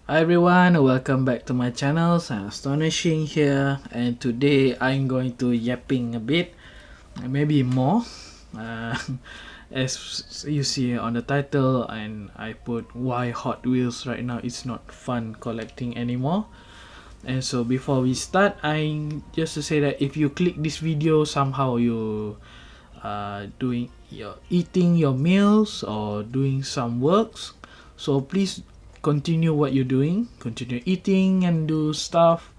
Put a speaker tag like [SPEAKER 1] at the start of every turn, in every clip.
[SPEAKER 1] Hi everyone, welcome back to my channel. I'm Astonishing here, and today I'm going to yapping a bit, maybe more. Uh, as you see on the title, and I put why Hot Wheels right now it's not fun collecting anymore. And so before we start, I just to say that if you click this video, somehow you doing your eating your meals or doing some works, so please continue what you're doing, continue eating and do stuff.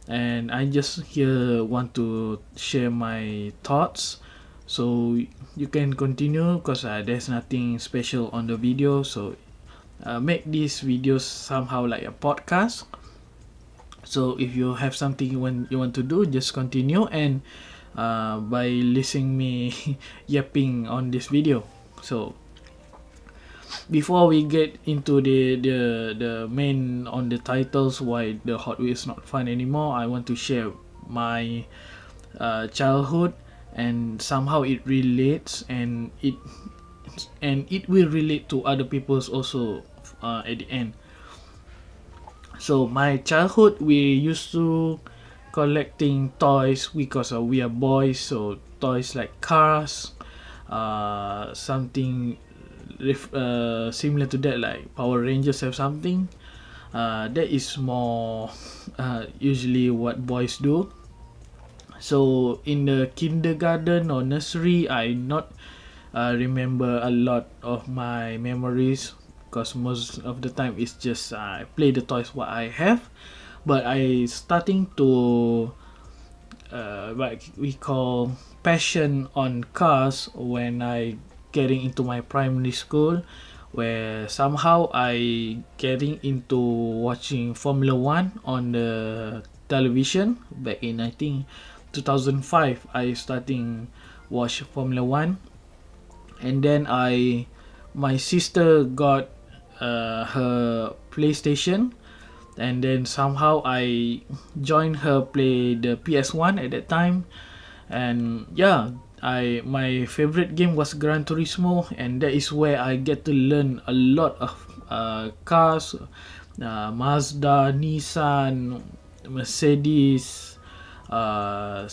[SPEAKER 1] And I just here want to share my thoughts, so you can continue because there's nothing special on the video. So make these videos somehow like a podcast. So if you have something you want to do, just continue and by listening me yapping on this video. So before we get into the main on the titles why the Hot Wheels not fun anymore, I want to share my childhood, and somehow it relates, and it will relate to other people's also at the end. So my childhood, we used to collecting toys because we are boys. So toys like cars, something similar to that, like Power Rangers have something. That is more usually what boys do. So in the kindergarten or nursery, I not remember a lot of my memories because most of the time it's just I play the toys what I have. But I starting to what we call passion on cars when I getting into my primary school, where somehow I getting into watching Formula One on the television back in, I think, 2005. I starting watch Formula One, and then my sister got her PlayStation, and then somehow I joined her play the PS1 at that time. And yeah, my favorite game was Gran Turismo, and that is where I get to learn a lot of cars, Mazda, Nissan, Mercedes, uh,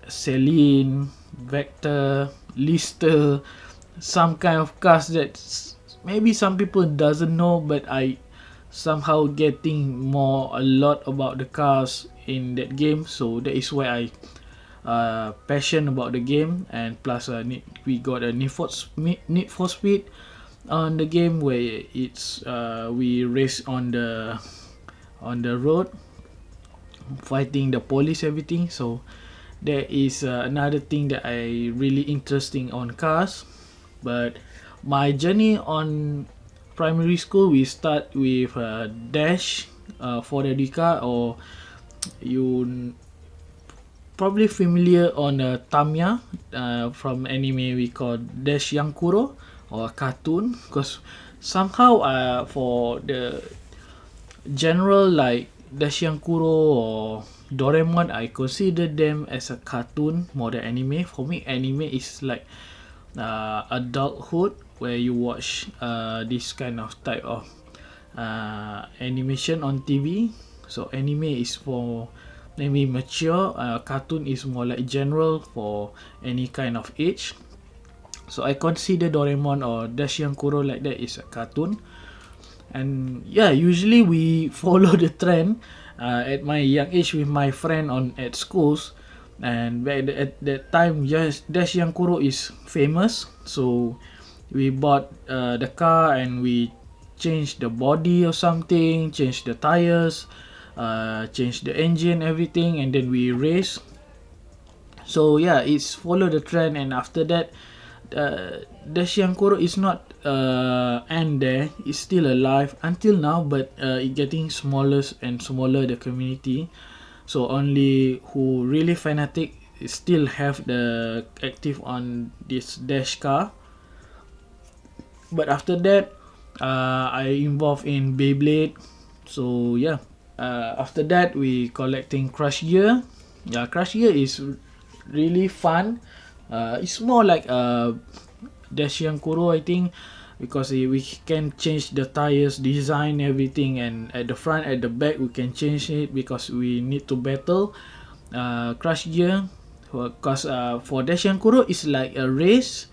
[SPEAKER 1] Celine, Vector, Lister, some kind of cars that maybe some people doesn't know, but I somehow getting more a lot about the cars in that game. So that is why I passion about the game. And plus we got a Need for Speed on the game, where it's we race on the road fighting the police, everything. So there is another thing that I really interesting on cars. But my journey on primary school, we start with Dash for the car, or you probably familiar on Tamiya from anime we call Dash Yankuro, or cartoon, because somehow for the general like Dash Yankuro or Doraemon, I consider them as a cartoon more than anime. For me, anime is like adulthood, where you watch this kind of type of animation on TV. So anime is for maybe mature, cartoon is more like general for any kind of age. So I consider Doraemon or Dash Yankuro like that is a cartoon. And yeah, usually we follow the trend at my young age with my friend on at schools. And at that time, just Dash Yankuro is famous, so we bought the car and we changed the body or something, changed the tires, changed the engine, everything, and then we race. So yeah, it's follow the trend. And after that, Dash Yankuro is not end there. It's still alive until now, but it getting smaller and smaller, the community. So only who really fanatic still have the active on this Dash car. But after that, I involved in Beyblade. So yeah, after that we collecting Crush Gear. Yeah, Crush Gear is really fun. It's more like Dash Yankuro, I think. because we can change the tires design, everything, and at the front, at the back, we can change it because we need to battle Crush Gear. Because for Dashian Kuro it's like a race,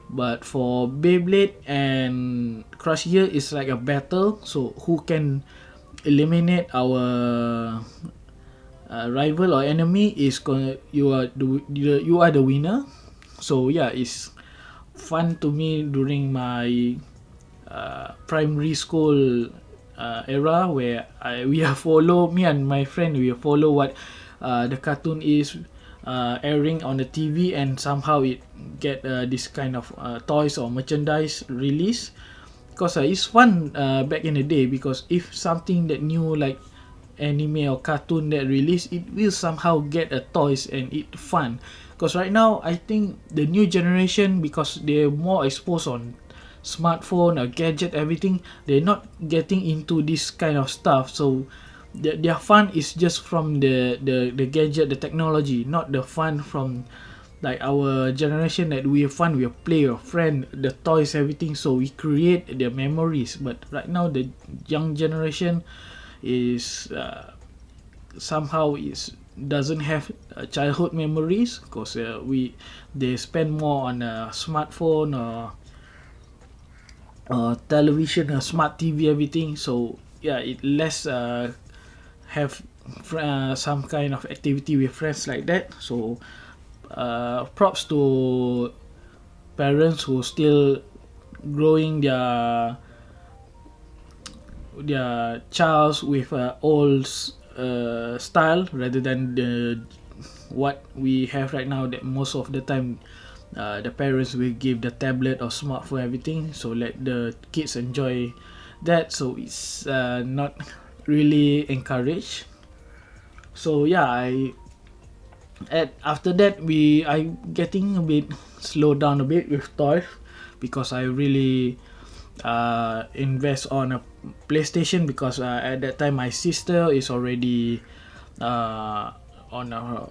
[SPEAKER 1] but for Beyblade and Crush Gear is like a battle. So who can eliminate our rival or enemy is you are the winner. So yeah, it's fun to me during my primary school era, where we follow, me and my friend, we follow what the cartoon is airing on the TV, and somehow it get this kind of toys or merchandise release. Because it's fun back in the day, because if something that new like anime or cartoon that release, it will somehow get a toys and it fun. Because right now I think the new generation, because they're more exposed on smartphone or gadget, everything, they're not getting into this kind of stuff. So their fun is just from the gadget, the technology, not the fun from like our generation, that we have fun, we play with friend, the toys, everything, so we create the memories. But right now the young generation is somehow is doesn't have childhood memories, because they spend more on a smartphone or television or smart TV, everything. So yeah, it less have some kind of activity with friends like that. So props to parents who still growing their child with old style, rather than the what we have right now, that most of the time the parents will give the tablet or smartphone, everything, so let the kids enjoy that. So it's not really encouraged. So yeah, after that I getting a bit slowed down a bit with toys, because I really invest on a PlayStation, because at that time my sister is already on a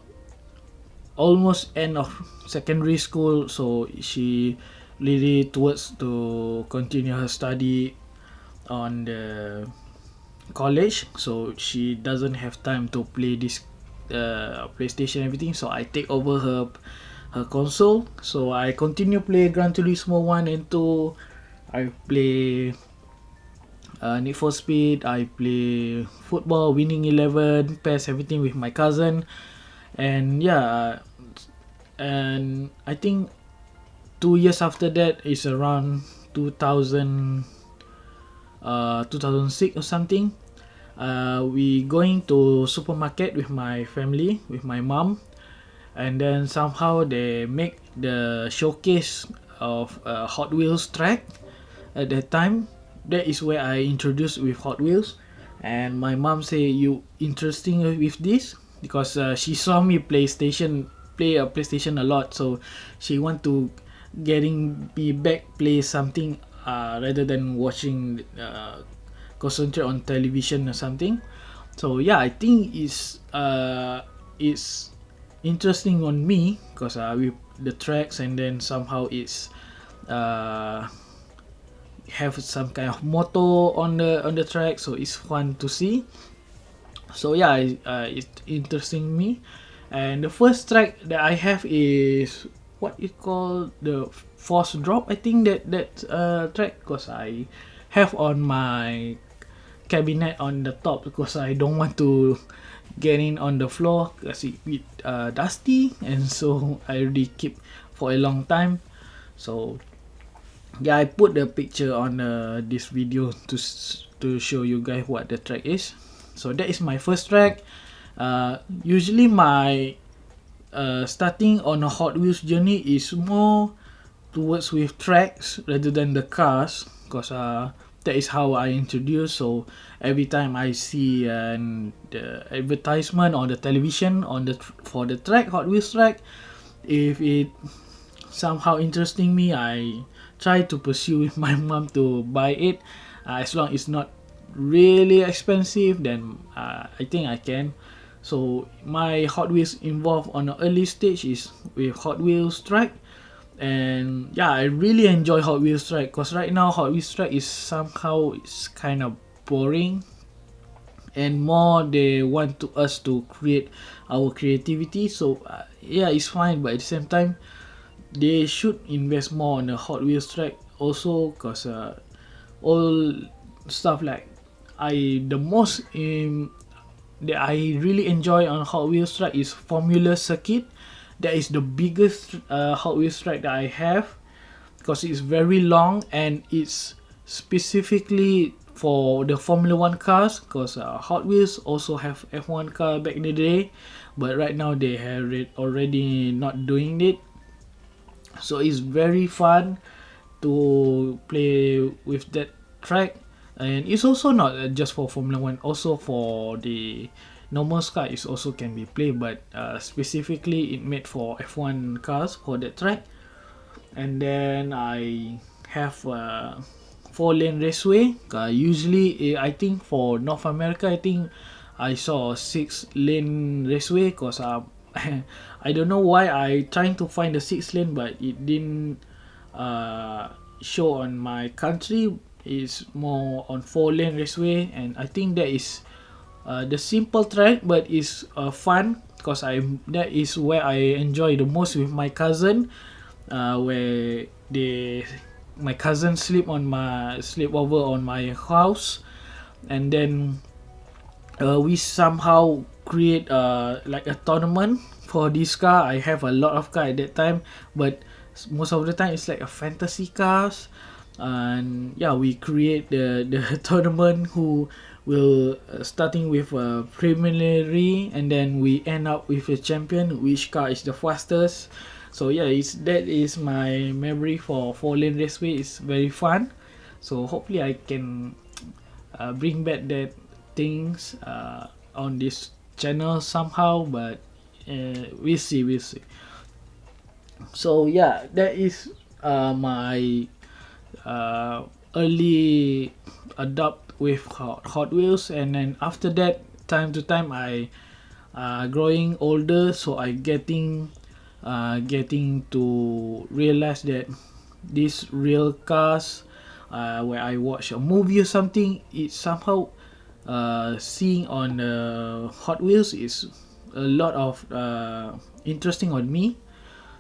[SPEAKER 1] almost end of secondary school, so she really towards to continue her study on the college, so she doesn't have time to play this PlayStation, everything. So I take over her console, so I continue play Gran Turismo 1 and 2. I play Need for Speed, I play football, Winning 11, PES, everything with my cousin. And yeah, and I think 2 years after that is around 2006 or something. We going to supermarket with my family, with my mom, and then somehow they make the showcase of Hot Wheels track. At that time, that is where I introduced with Hot Wheels, and my mom say, you interesting with this, because she saw me play a PlayStation a lot, so she want to getting me back play something rather than watching concentrate on television or something. So yeah, I think it's interesting on me, because with the tracks, and then somehow it's have some kind of motto on the track, so it's fun to see. So yeah, it's interesting me. And the first track that I have is what it called the Force Drop, I think, that track, because I have on my cabinet on the top, because I don't want to get in on the floor, because it bit dusty, and so I already keep for a long time. So yeah, I put the picture on this video to show you guys what the track is. So that is my first track. Usually my starting on a Hot Wheels journey is more towards with tracks rather than the cars, because that is how I introduce. So every time I see the advertisement on the television for the track, Hot Wheels track, if it somehow interesting me, I try to pursue with my mom to buy it. As long as it's not really expensive, then I think I can. So my Hot Wheels involved on the early stage is with Hot Wheels track, And yeah, I really enjoy Hot Wheels Track, because right now Hot Wheels Track is somehow it's kind of boring, and more they want to us to create our creativity. So yeah, it's fine, but at the same time they should invest more on the Hot Wheels Track also, because all stuff like the most that I really enjoy on Hot Wheels Track is Formula Circuit. That is the biggest Hot Wheels Track that I have, because it's very long and it's specifically for the Formula 1 cars, because Hot Wheels also have F1 car back in the day, but right now they have it already not doing it. So it's very fun to play with that track, and it's also not just for Formula 1, also for the normal car it also can be played, but specifically it made for F1 cars for that track. And then I have a 4-lane raceway. Usually I think for North America, I think I saw a 6-lane raceway, because I don't know why I trying to find the 6-lane, but it didn't show on my country. It's more on 4-lane raceway, and I think that is the simple track, but it's fun, because that is where I enjoy the most with my cousin, where my cousin sleep over on my house, and then we somehow create like a tournament for this car. I have a lot of car at that time, but most of the time it's like a fantasy cars, and yeah, we create the tournament who will starting with a preliminary, and then we end up with a champion, which car is the fastest. So yeah, that is my memory for 4-lane raceway. It's very fun, so hopefully I can bring back that things on this channel somehow, but we'll see. So yeah, that is my early adopt with Hot Wheels, and then after that, time to time I growing older, so I getting to realize that these real cars, where I watch a movie or something, it somehow seeing on Hot Wheels is a lot of interesting on me.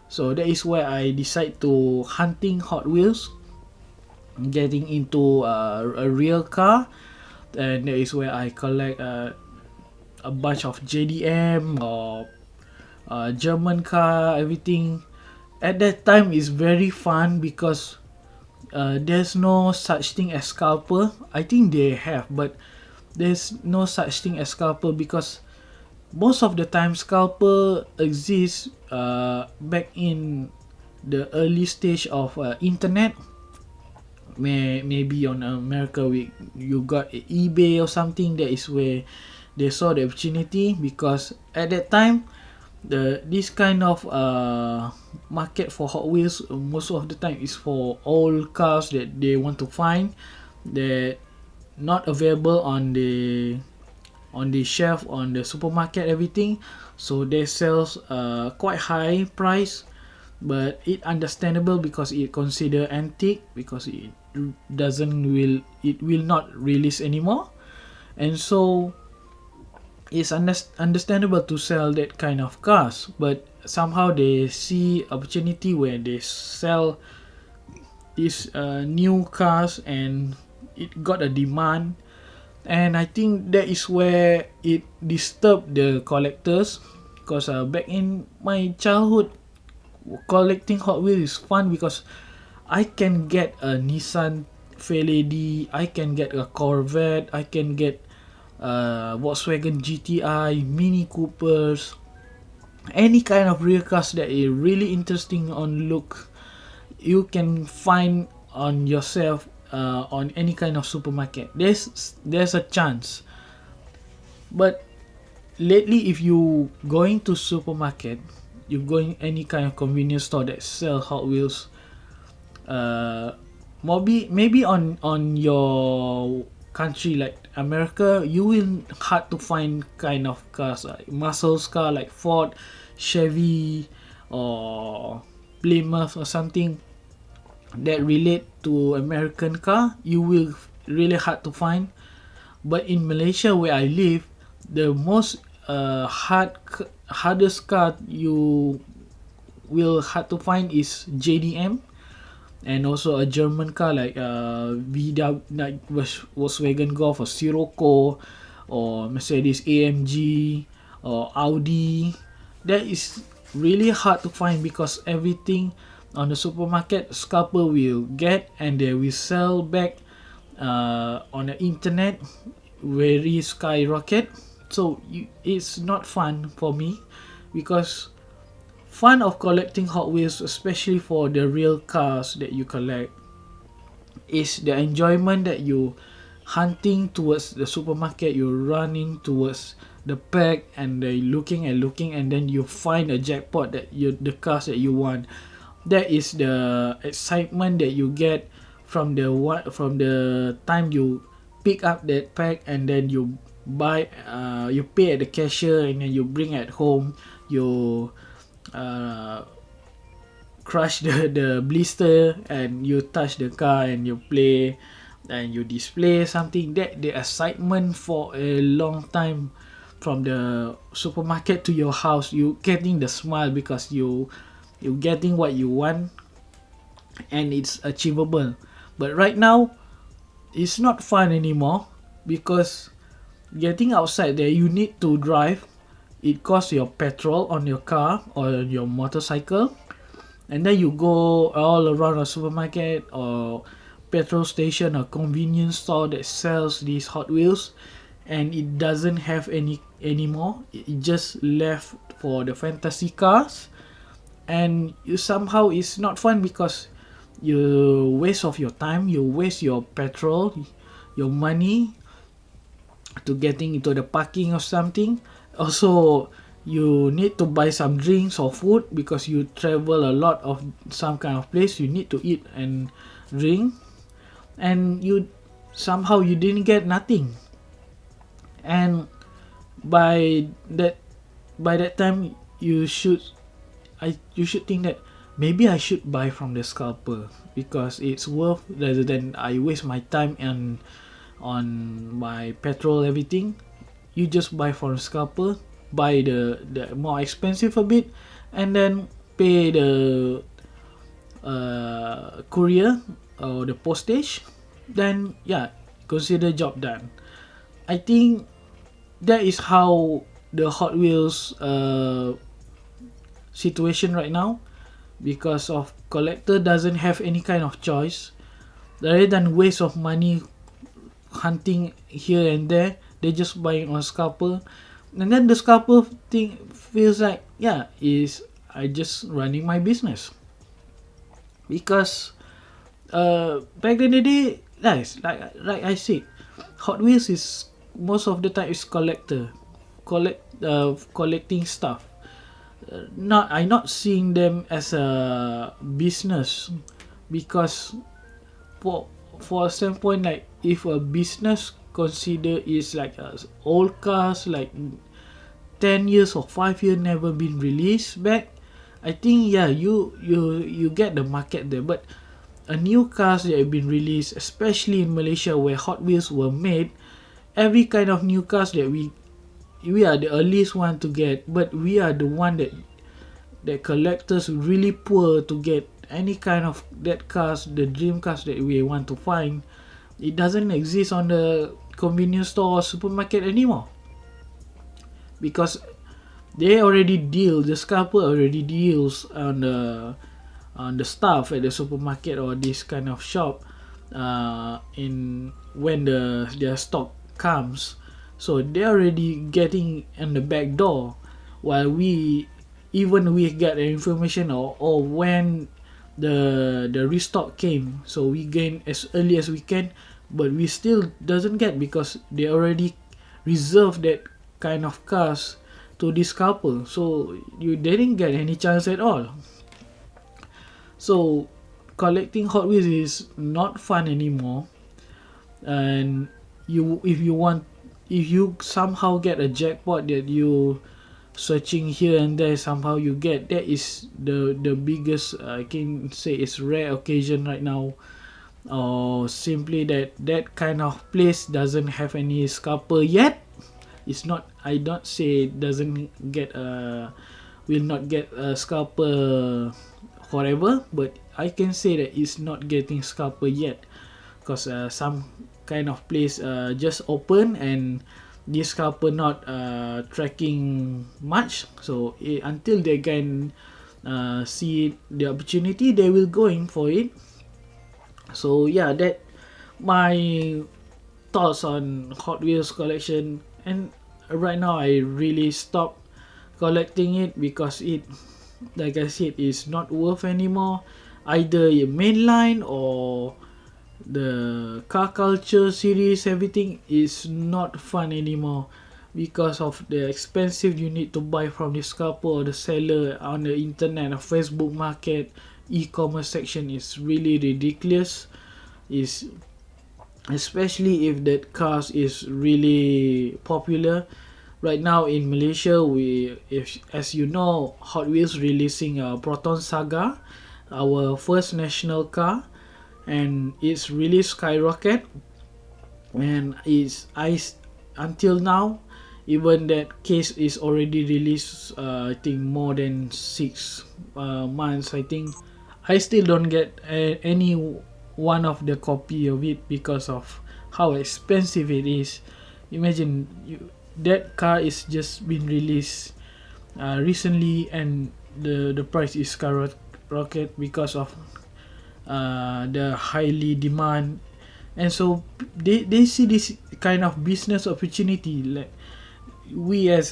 [SPEAKER 1] So that is where I decide to hunting Hot Wheels, getting into a real car, and that is where I collect a bunch of JDM or German car, everything. At that time is very fun, because there's no such thing as Scalper. I think they have, but there's no such thing as Scalper, because most of the time Scalper exists back in the early stage of internet. Maybe on America you got eBay or something. That is where they saw the opportunity, because at that time this kind of market for Hot Wheels most of the time is for old cars that they want to find, that not available on the shelf on the supermarket, everything. So they sells quite high price, but it understandable, because it consider antique, because it will not release anymore, and so it's understandable to sell that kind of cars. But somehow they see opportunity where they sell these new cars, and it got a demand. And I think that is where it disturbed the collectors, because back in my childhood, collecting Hot Wheels is fun, because I can get a Nissan Fairlady, I can get a Corvette, I can get Volkswagen GTI, Mini Coopers, any kind of real cars that is really interesting on look, you can find on yourself on any kind of supermarket. There's a chance. But lately, if you going to supermarket, you going any kind of convenience store that sell Hot Wheels, maybe on your country like America, you will hard to find kind of cars like muscles car like Ford, Chevy, or Plymouth or something that relate to American car, you will really hard to find. But in Malaysia where I live, the most hardest car you will hard to find is JDM, and also a German car like VW, like Volkswagen Golf or Sirocco or Mercedes AMG or Audi. That is really hard to find because everything on the supermarket Scalper will get and they will sell back on the internet very skyrocket. So it's not fun for me, because fun of collecting Hot Wheels, especially for the real cars that you collect, is the enjoyment that you hunting towards the supermarket, you running towards the pack and they looking and then you find a jackpot that the cars that you want. That is the excitement that you get from the time you pick up that pack and then you buy, you pay at the cashier and then you bring at home, you crush the blister and you touch the car and you play and you display something. That the excitement for a long time from the supermarket to your house, you getting the smile because you getting what you want and it's achievable. But right now it's not fun anymore, because getting outside there you need to drive, it costs your petrol on your car or your motorcycle, and then you go all around a supermarket or petrol station or convenience store that sells these Hot Wheels, and it doesn't have any anymore. It just left for the fantasy cars, and you somehow it's not fun because you waste of your time, you waste your petrol, your money to getting into the parking or something. Also, you need to buy some drinks or food because you travel a lot of some kind of place, you need to eat and drink, and you somehow you didn't get nothing. And by that time you should think that maybe I should buy from the Scalper because it's worth, rather than I waste my time on my petrol everything. You just buy from Scalper, buy the more expensive a bit, and then pay the courier or the postage. Then yeah, consider job done. I think that is how the Hot Wheels situation right now, because of collector doesn't have any kind of choice. Rather than waste of money hunting here and there, they just buy it on Scalper, and then the Scalper thing feels like, yeah, is I just running my business. Because back in the day, guys, like I said, Hot Wheels is most of the time is collecting stuff. I'm not seeing them as a business, because for a standpoint, like if a business consider is like old cars like 10 years or 5 years never been released back, I think yeah, you get the market there. But a new cars that have been released, especially in Malaysia where Hot Wheels were made, every kind of new cars that we are the earliest one to get, but we are the one that collectors really poor to get any kind of that cars, the dream cars that we want to find. It doesn't exist on the convenience store or supermarket anymore, because they already deal, the Scalper already deals on the stuff at the supermarket or this kind of shop in when their stock comes. So they're already getting in the back door, while we get the information or when the restock came, so we gain as early as we can, but we still doesn't get, because they already reserve that kind of cars to this couple, so you didn't get any chance at all. So collecting Hot Wheels is not fun anymore, and if you somehow get a jackpot that you searching here and there, somehow you get. That is the biggest, I can say, is rare occasion right now, or simply that kind of place doesn't have any scalper yet. It's not, I don't say doesn't get will not get a scalper forever, but I can say that it's not getting scalper yet, because some kind of place just open and this scalper not tracking much. So until they can see the opportunity, they will going for it. So yeah, that my thoughts on Hot Wheels collection. And right now I really stopped collecting it because it, like I said, is not worth anymore. Either a mainline or the car culture series, everything is not fun anymore because of the expensive you need to buy from the scalper or the seller on the internet or Facebook market. E-commerce section is really ridiculous. Is especially if that cars is really popular. Right now in Malaysia, if as you know, Hot Wheels releasing a Proton Saga, our first national car, and it's really skyrocket. And it's until now, even that case is already released, I think more than 6 months. I think I still don't get any one of the copy of it because of how expensive it is. Imagine that car is just been released recently, and the price is skyrocket because of the highly demand. And so they see this kind of business opportunity. Like, we as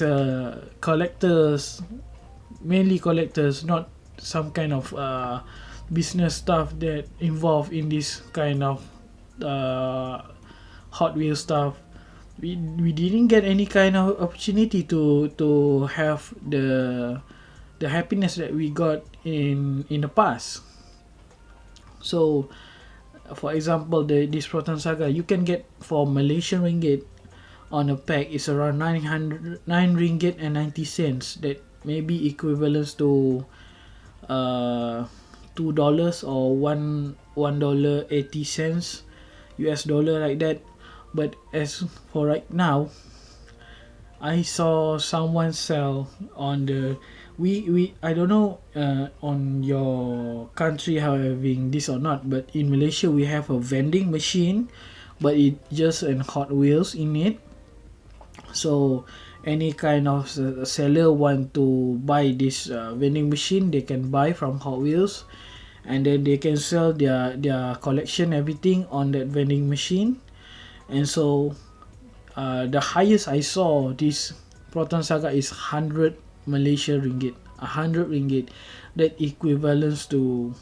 [SPEAKER 1] collectors, mainly collectors, not some kind of business stuff that involved in this kind of uh, Hot Wheels stuff. We didn't get any kind of opportunity to have the happiness that we got in the past. So for example, this Proton Saga, you can get for Malaysian ringgit on a pack is around 9 ringgit and 90 cents. That may be equivalent to $2 or $1 $1.80 US dollar, like that. But as for right now, I saw someone sell on the we I don't know on your country having this or not, but in Malaysia we have a vending machine, but it just an Hot Wheels in it. So any kind of seller want to buy this vending machine, they can buy from Hot Wheels, and then they can sell their collection, everything on that vending machine. And so the highest I saw this Proton Saga is 100 Malaysia ringgit. 100 ringgit, that equivalents to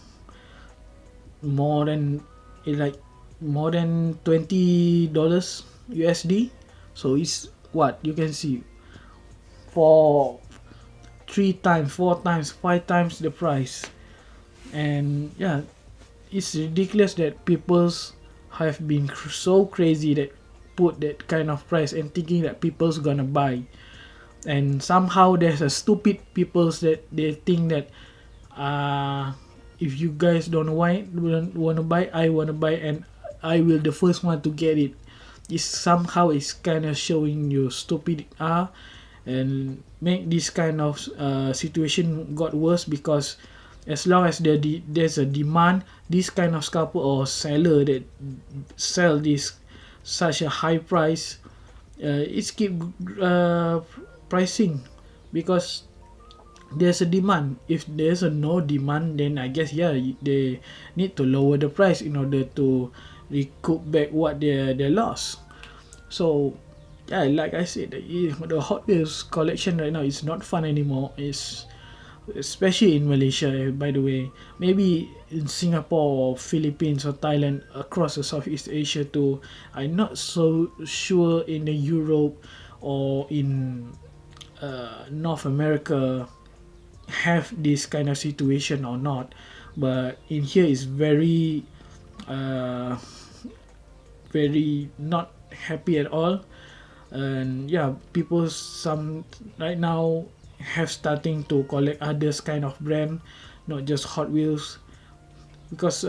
[SPEAKER 1] more than like more than $20 USD. So it's what you can see for 3 times, 4 times, 5 times the price. And yeah, it's ridiculous that people's have been so crazy that put that kind of price and thinking that people's gonna buy. And somehow there's a stupid people's that they think that if you guys don't want to buy, I want to buy, and I will the first one to get it. It's somehow it's kind of showing you stupid are, and make this kind of situation got worse, because as long as there's a demand, this kind of scalper or seller that sell this such a high price, it's keep pricing, because there's a demand. If there's a no demand, then I guess yeah, they need to lower the price in order to recoup back what they lost. So yeah, like I said, the Hot Wheels collection right now is not fun anymore. It's especially in Malaysia, by the way. Maybe in Singapore or Philippines or Thailand, across the Southeast Asia too. I'm not so sure in the Europe or in North America have this kind of situation or not. But in here is very very not happy at all. And yeah, people some right now have starting to collect others kind of brand, not just Hot Wheels, because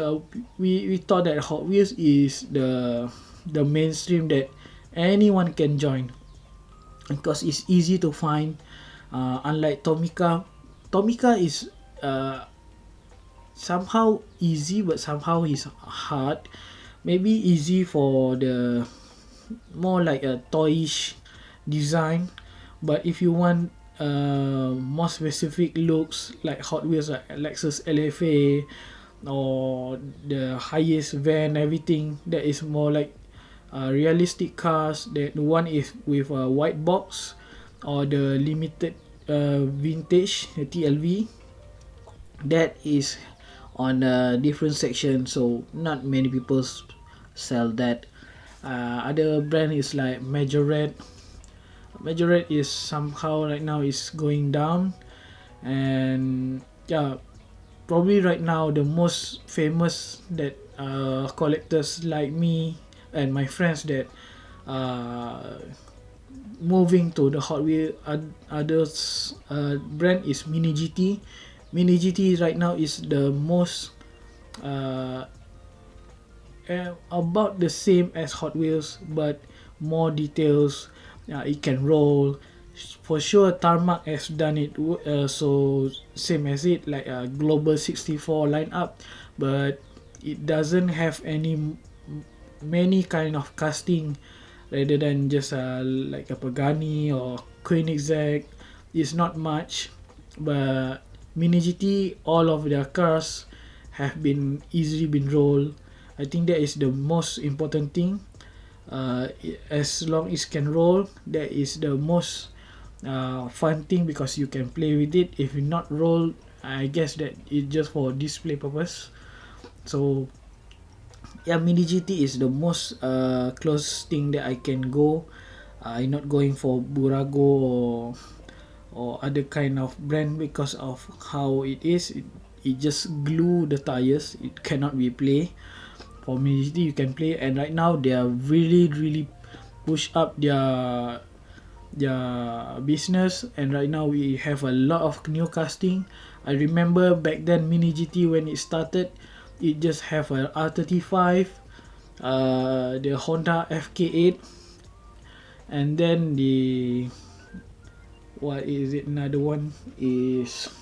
[SPEAKER 1] we thought that Hot Wheels is the mainstream that anyone can join, because it's easy to find. Unlike Tomica is somehow easy, but somehow is hard. Maybe easy for the more like a toyish design, but if you want more specific looks like Hot Wheels, like Lexus LFA or the highest van, everything that is more like realistic cars, that one is with a white box, or the limited vintage, the TLV, that is on a different section, so not many people sell that. Other brand is like Majorette. Majorette is somehow right now is going down, and yeah, probably right now the most famous that collectors like me and my friends that moving to the Hot Wheels others brand is Mini GT. Mini GT right now is the most about the same as Hot Wheels, but more details. It can roll. For sure, Tarmac has done it so same as it, like a Global 64 lineup, but it doesn't have many kind of casting rather than just like a Pagani or Koenigsegg. It's not much, but Mini GT, all of their cars have been easily been rolled. I think that is the most important thing. As long as can roll, that is the most fun thing, because you can play with it. If you not roll, I guess that it's just for display purpose. So yeah, Mini GT is the most close thing that I can go. I'm not going for Burago or other kind of brand, because of how it is. It just glue the tires. It cannot be play. For Mini GT you can play, and right now they are really push up their business, and right now we have a lot of new casting. I remember back then Mini GT when it started, it just have a R35, the Honda FK8, and then the what is it, another one is,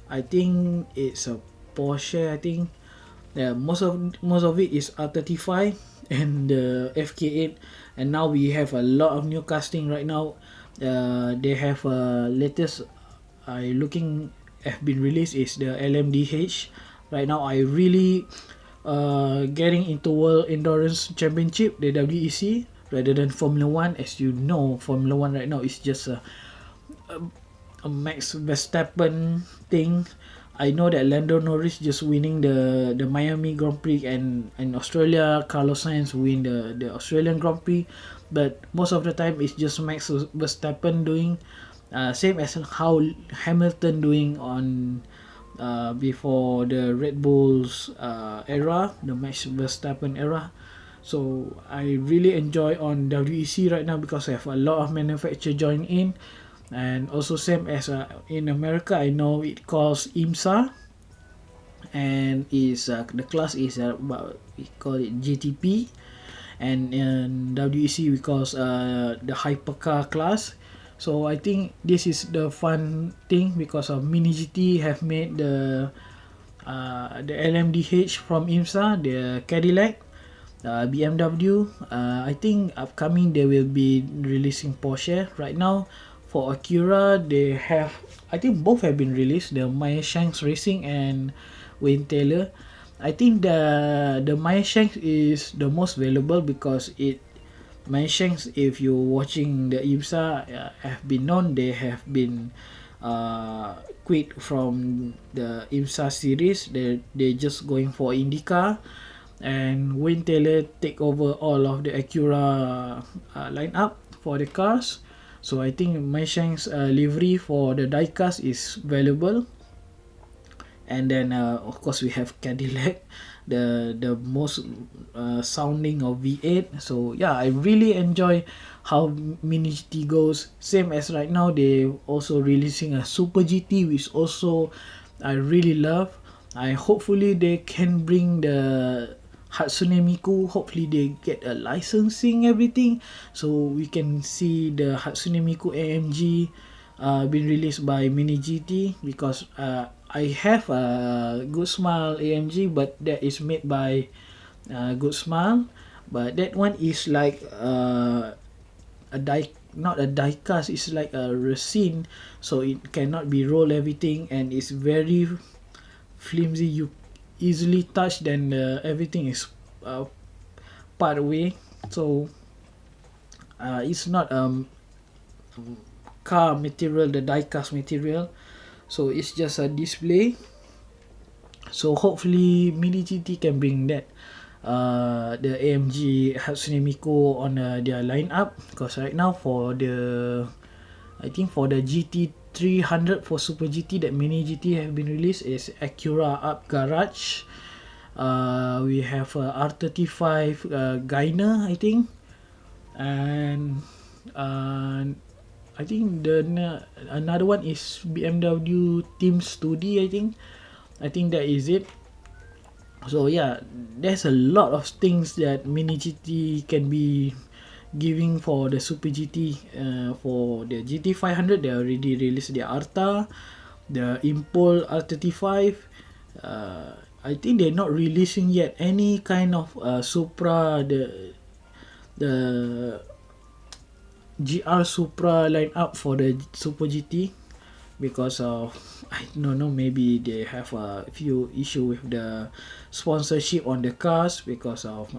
[SPEAKER 1] I think it's a Porsche, I think. Yeah, most of it is R35 and the FK8, and now we have a lot of new casting right now. They have latest looking have been released is the LMDH. Right now I really getting into World Endurance Championship, the WEC, rather than Formula 1. As you know, Formula 1 right now is just a Max Verstappen thing. I know that Lando Norris just winning the Miami Grand Prix, and in Australia Carlos Sainz win the Australian Grand Prix, but most of the time it's just Max Verstappen doing, same as how Hamilton doing on before the Red Bulls era, the Max Verstappen era. So I really enjoy on WEC right now, because I have a lot of manufacturer join in. And also same as in America, I know it calls IMSA, and is the class is about, we call it GTP, and in WEC we call the hypercar class. So I think this is the fun thing, because of Mini GT have made the LMDH from IMSA, the Cadillac, BMW. I think upcoming they will be releasing Porsche. Right now for Acura, they have, I think both have been released, the Maya Shanks Racing and Wayne Taylor. I think the Maya Shanks is the most valuable, because Maya Shanks, if you're watching the IMSA, have been known, they have been quit from the IMSA series. They just going for IndyCar, and Wayne Taylor take over all of the Acura lineup for the cars. So I think Maya Shank's livery for the diecast is valuable. and then of course we have Cadillac, the most sounding of V8. So yeah, I really enjoy how Mini GT goes. Same as right now, they also releasing a Super GT, which also I really love. Hopefully they can bring the Hatsune Miku. Hopefully they get a licensing everything, so we can see the Hatsune Miku AMG been released by Mini GT, because I have a Good Smile AMG, but that is made by Good Smile, but that one is like a die, not a die cast, it's like a resin, so it cannot be roll everything, and it's very flimsy. You easily touch, then everything is part away. So it's not car material, the die cast material, so it's just a display. So hopefully Mini GT can bring that the AMG Hatsune Miku on their lineup, because right now for the, I think for the GT 300 for Super GT that Mini GT have been released is Acura Up Garage. We have R35 Gainer, I think, and I think another one is BMW Teams 2D. I think that is it. So yeah, there's a lot of things that Mini GT can be giving for the Super GT. For the GT 500, they already released the Arta, the Impol R35. I think they're not releasing yet any kind of Supra, the GR Supra lineup for the Super GT, because of, I don't know, maybe they have a few issue with the sponsorship on the cars, because of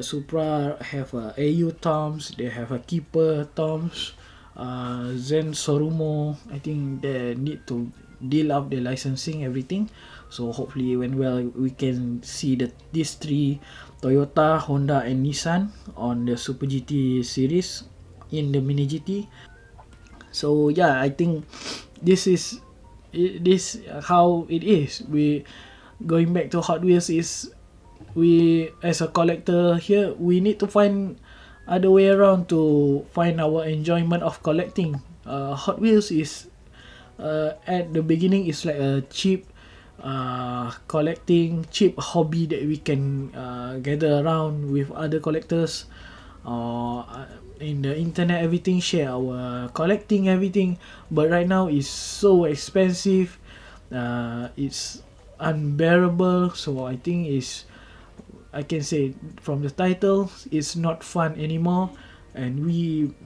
[SPEAKER 1] Supra have AU Toms, they have a Keeper Toms, Zen Sorumo. I think they need to deal up the licensing everything. So hopefully when we can see these three, Toyota, Honda and Nissan, on the Super GT series in the Mini GT. So yeah, I think this is how it is. We going back to Hot Wheels is, we as a collector here, we need to find other way around to find our enjoyment of collecting. Hot Wheels is at the beginning is like a cheap collecting, cheap hobby that we can gather around with other collectors, in the internet, everything, share our collecting everything. But right now it's so expensive, it's unbearable. So I think I can say from the title, it's not fun anymore, and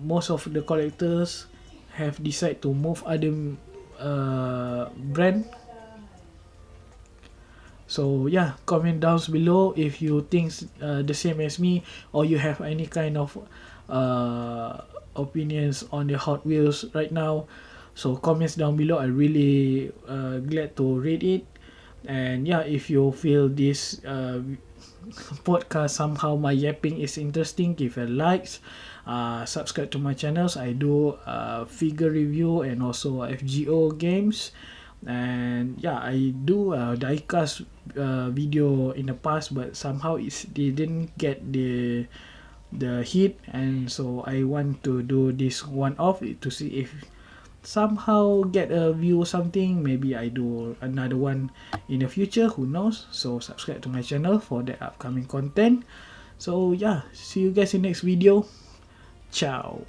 [SPEAKER 1] most of the collectors have decided to move other brand. So yeah, comment down below if you think the same as me, or you have any kind of opinions on the Hot Wheels right now. So comments down below, I really glad to read it. And yeah, if you feel this podcast somehow my yapping is interesting, give a likes, subscribe to my channels. I do figure review and also FGO games. And yeah, I do diecast video in the past, but somehow it didn't get the hit, and so I want to do this one off to see if somehow get a view or something. Maybe I do another one in the future, who knows. So subscribe to my channel for the upcoming content. So yeah, see you guys in next video. Ciao.